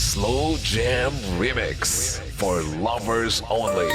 Slow Jam Remix for lovers only.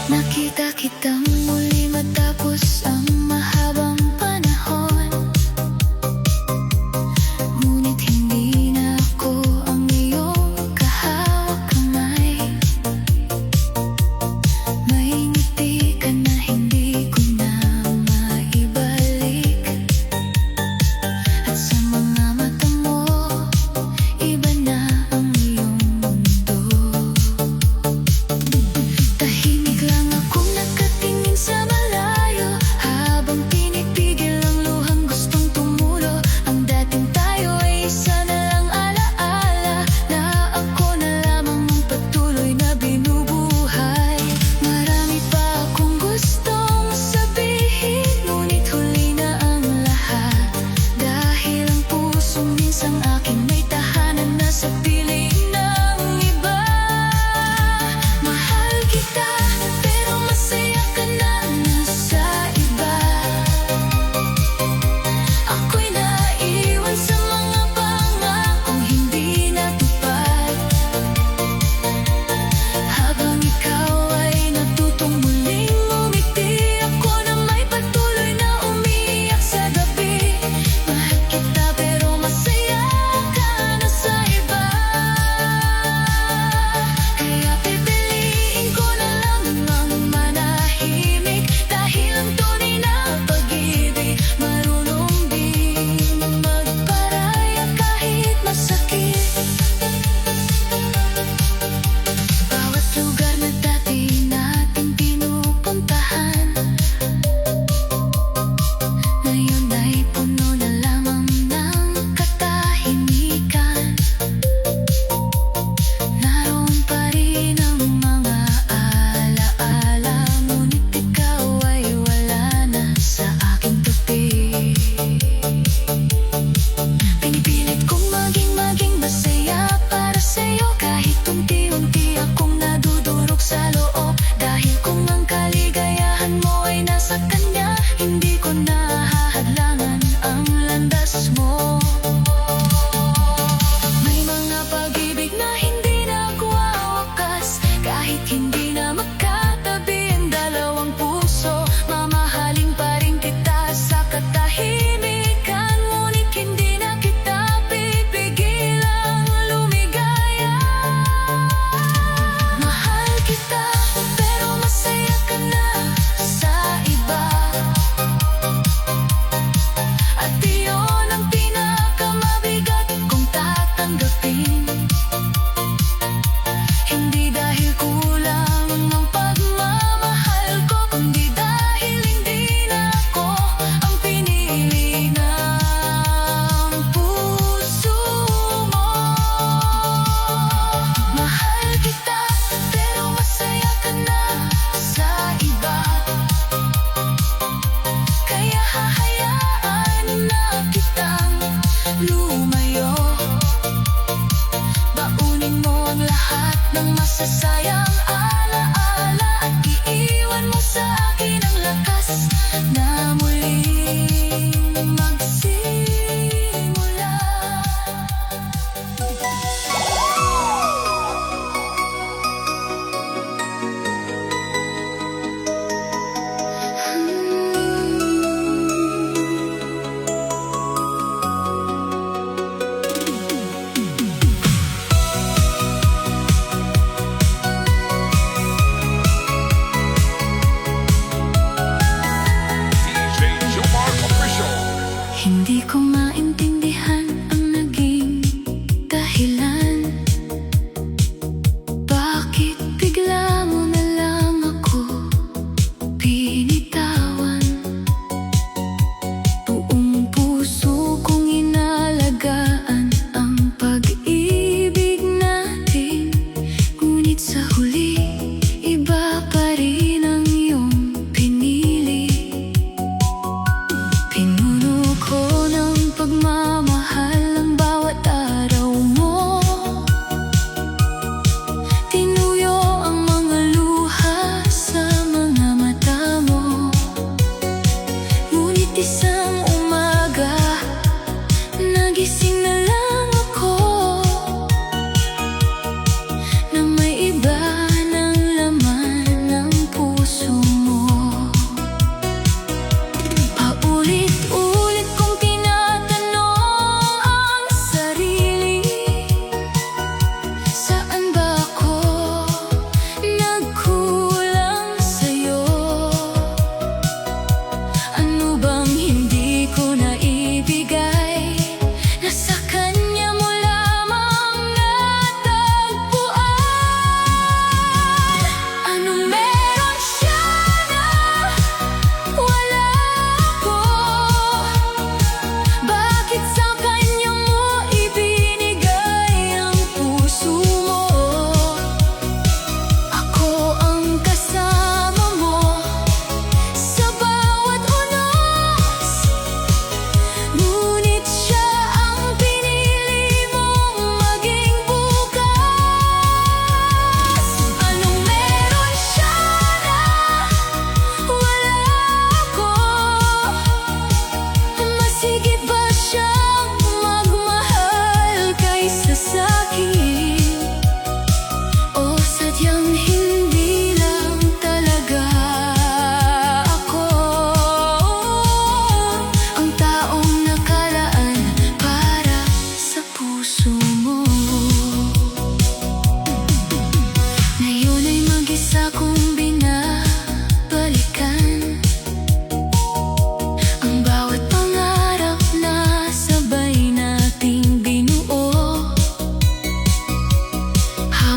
Nakita kitang muli matapos ang mahabang panahon, ngunit hindi na ako ang iyong kahawak kamay. May ngiti ka na hindi ko na maibalik, at sa mga mata mo, iba na ang iyong mundo. Tahimik lang akong nakatingin sa malayo, habang pinipigil ang luhang gustong tumulo. Ang dating tayo ay isa na lang alaala, na ako na lamang ang patuloy na binubuhay. Marami pa akong gustong sabihin, ngunit huli na ang lahat, dahil ang pusong minsang akin may tahanan na sa piling ng iba. Mahal kita, pero masaya ka na nasa iba. Ako'y naiwan sa mga pangakong hindi natupad, habang ikaw ay natutong muling umiti. Ako na may patuloy na umiiyak sa gabi. Mahal kita, pero masaya ka na sa iba. Kaya pipiliin ko na lang ang manahimik, dahil ang tunay na pag-ibig marunong din magparaya kahit masakit. Bawat lugar na dati nating pinupuntahan, ngayon ay puno na lamang ng katahimikan. Naroon pa rin ang mga alaala, ngunit ikaw ay wala na sa aking tabi. Pinipilit kong maging masaya para sa'yo, kahit unti-unti akong nadudurog sa loob. Dahil kung ang kaligayahan mo ay nasa kanya, hindi ko nahahadlangan ang landas mo. May mga pag-ibig na hindi nagwawakas, kahit hindi na magkatabi ang dalawang puso. Mamahalin pa rin kita sa katahimikan, ngunit hindi na kita pipigilang lumigaya. Mahal kita, pero masaya ka na sa iba, at iyon ang pinakamabigat kong tatanggapin. Hindi dahil kulang ang pagmamahal ko, kundi dahil hindi na ako ang pinili ng puso mo. Mahal kita, pero masaya ka na sa iba. Kaya hahayaan na kitang lumayo. Baunin mo ang lahat ng masasayang alaala, at iiwan mo sa akin ang lakas na muling magsimula.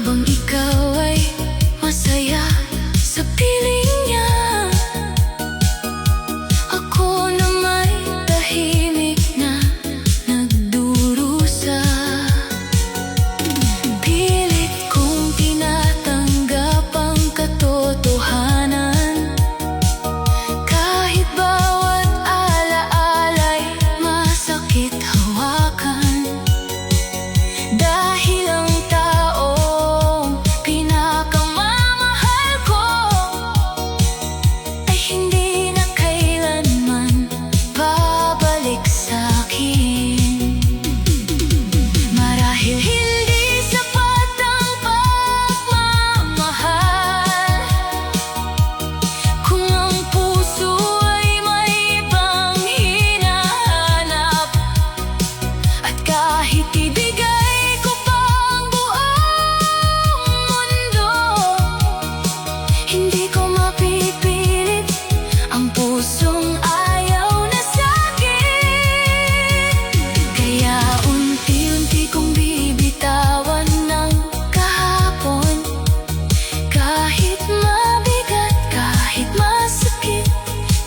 habang ikaw ay masaya sa piling niya. Ako na may tahimik na nagdurusa. Pilit kong tinatanggap ang katotohanan, kahit bawat alaala'y masakit hawakan. Dahil ang taong pinakamamahal ko ay hindi na kailanman babalik sa'kin. Marahil hindi sapat ang pagmamahal kung ang puso ay may ibang hinahanap. At kahit ibigay ko pa ang buong mundo, hindi ko mapipilit ang pusong ayaw na sa'kin. Kaya unti-unti kong bibitawan ng kahapon, kahit mabigat, kahit masakit.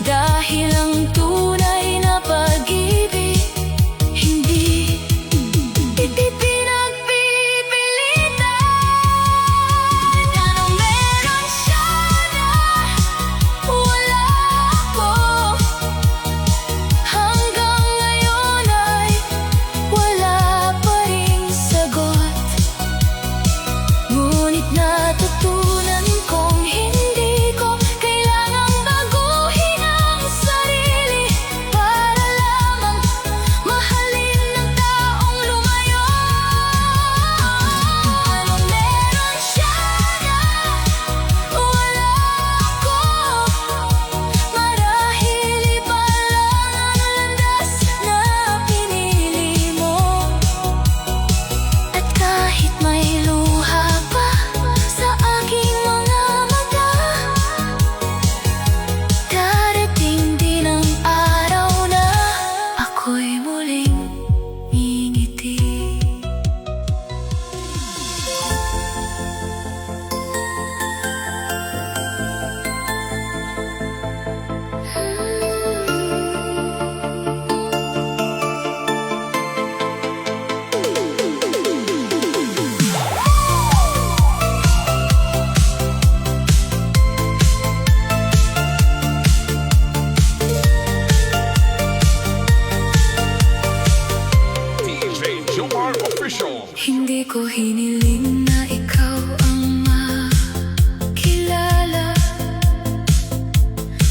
Dahil ang tunay na pag-ibig hindi pinagpipilitan. Anong meron siya na wala ako? Hanggang ngayon ay wala pa ring sagot. Ngunit natutunan kong hindi ko kailangang baguhin ang sarili para lamang mahalin ng taong lumayo. Anong meron siya na wala ako? Marahil iba lang ang landas na pinili mo. At kahit may luha pa sa aking mga mata, darating din ang araw na ako'y muling ngingiti. DJ Jomar Official. Hindi ko hiniling na ikaw ang makilala,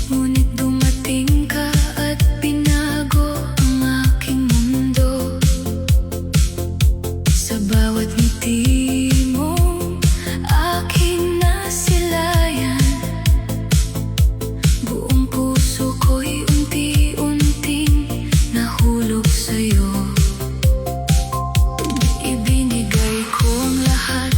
ngunit dumating ka at binago ang aking mundo. Sa bawat ngiti mo aking nasilayan, buong puso ko'y unti-unting nahulog sa'yo. Ibinigay ko ang lahat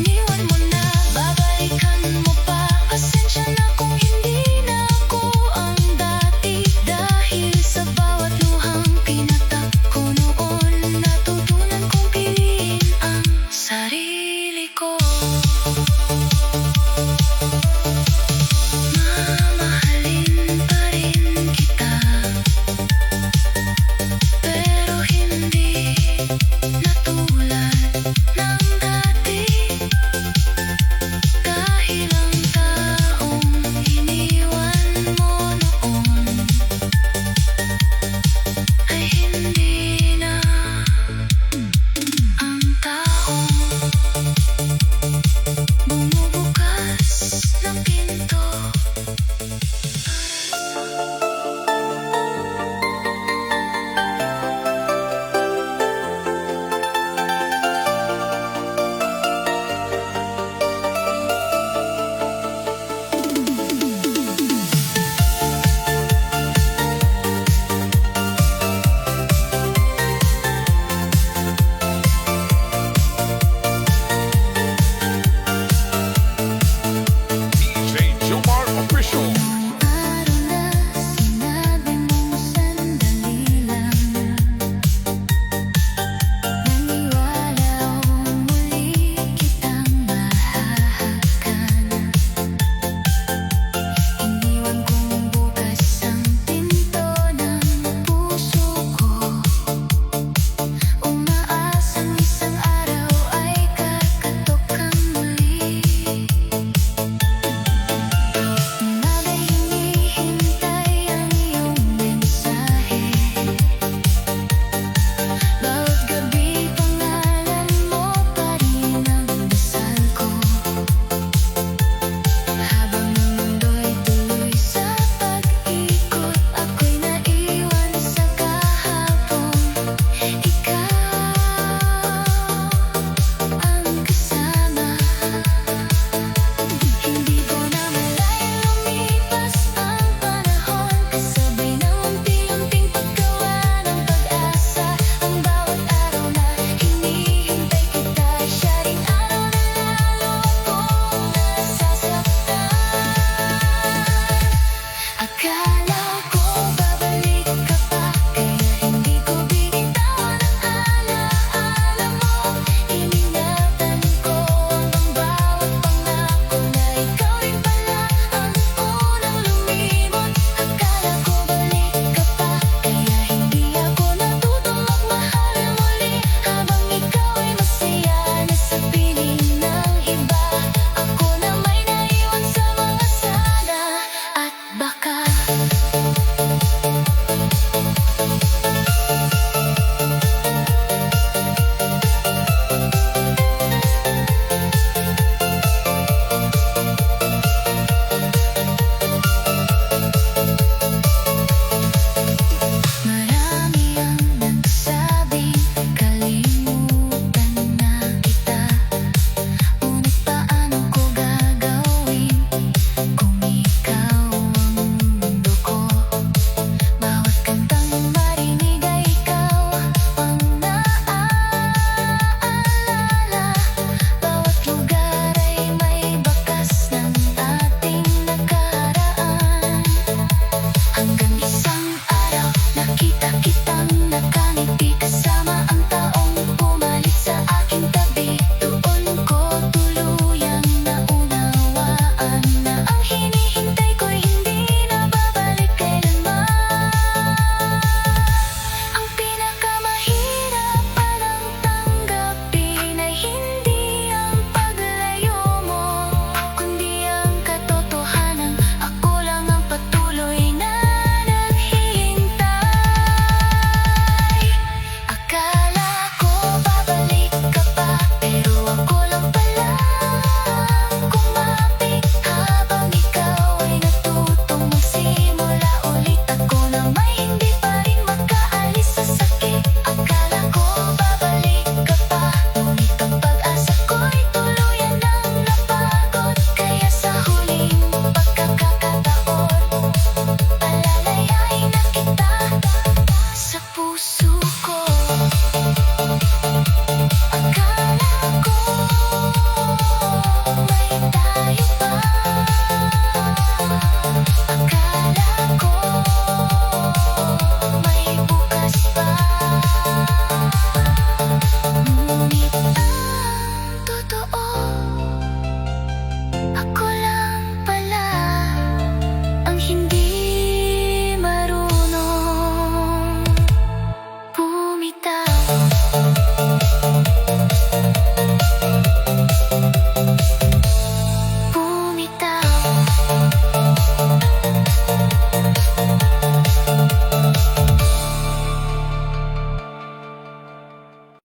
iniwan mo na, babalikan mo pa. Pasensya na kung hindi na ako ang dati, dahil sa bawat luhang pinatak ko noon, natutunan kong piliin ang sarili ko.